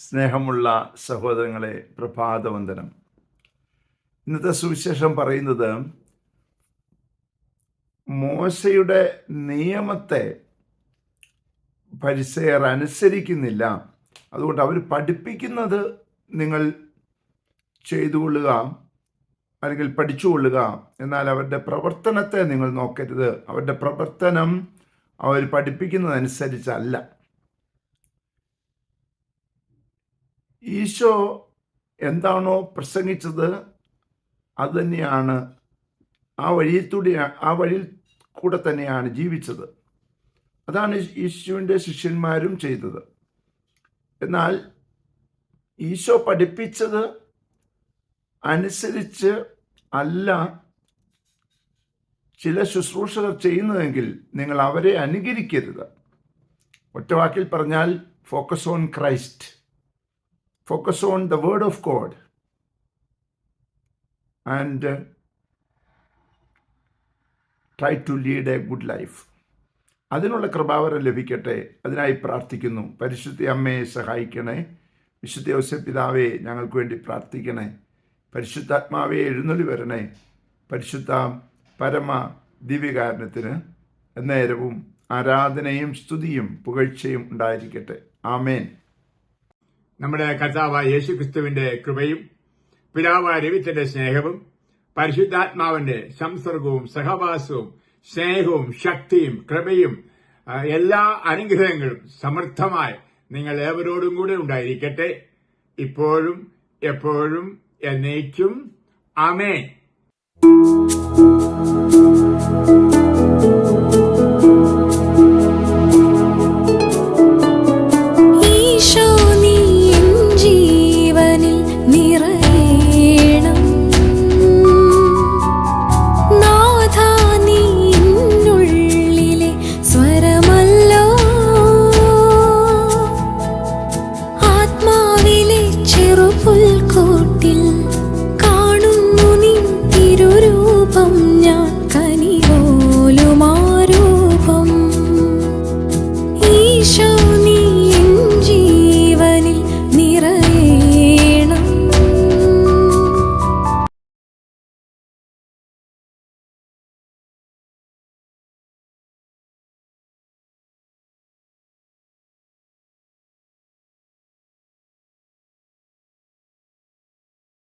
സ്നേഹമുള്ള സഹോദരങ്ങളെ, പ്രഭാതവന്ദനം. ഇന്നത്തെ സുവിശേഷം പറയുന്നത് മോശയുടെ നിയമത്തെ ഫരിസേയർ അനുസരിക്കുന്നില്ല, അതുകൊണ്ട് അവർ പഠിപ്പിക്കുന്നത് നിങ്ങൾ ചെയ്തുകൊള്ളുക അല്ലെങ്കിൽ പഠിച്ചുകൊള്ളുക, എന്നാൽ അവരുടെ പ്രവർത്തനത്തെ നിങ്ങൾ നോക്കരുത്. അവരുടെ പ്രവർത്തനം അവർ പഠിപ്പിക്കുന്നതനുസരിച്ചല്ല. ഈശോ എന്താണോ പ്രസംഗിച്ചത് അത് തന്നെയാണ്, ആ വഴിയിൽ കൂടെ തന്നെയാണ് ജീവിച്ചത്. അതാണ് യേശുവിൻ്റെ ശിഷ്യന്മാരും ചെയ്തത്. എന്നാൽ ഈശോ പഠിപ്പിച്ചത് അനുസരിച്ച് അല്ല ചില ശുശ്രൂഷകർ ചെയ്യുന്നതെങ്കിൽ നിങ്ങൾ അവരെ അനുകരിക്കരുത്. ഒറ്റവാക്കിൽ പറഞ്ഞാൽ, focus on Christ, focus on the word of God and try to lead a good life. അതിനുള്ള കൃപാവരം ലഭിക്കട്ടെ. അതിനായി പ്രാർത്ഥിക്കുന്നു. പരിശുദ്ധ അമ്മയെ സഹായിക്കണേ. വിശുദ്ധ യോസേപ്പ് പിതാവേ, ഞങ്ങൾക്ക് വേണ്ടി പ്രാർത്ഥിക്കണേ. പരിശുദ്ധാത്മാവേ, എഴുന്നള്ളി വരണേ. പരിശുദ്ധ പരമ ദിവ്യകാരണത്തിന് എന്നേരവും ആരാധനയും സ്തുതിയും പുകഴ്ചയും ഉണ്ടായിരിക്കട്ടെ. ആമേൻ. നമ്മുടെ കർത്താവായ യേശുക്രിസ്തുവിന്റെ കൃപയും പിതാവായ ദൈവത്തിന്റെ സ്നേഹവും പരിശുദ്ധാത്മാവിന്റെ സംസർഗവും സഹവാസവും സ്നേഹവും ശക്തിയും കൃപയും എല്ലാ അനുഗ്രഹങ്ങളും സമൃദ്ധമായി നിങ്ങൾ ഏവരോടും കൂടെ ഉണ്ടായിരിക്കട്ടെ, ഇപ്പോഴും എപ്പോഴും എന്നേക്കും. ആമേൻ.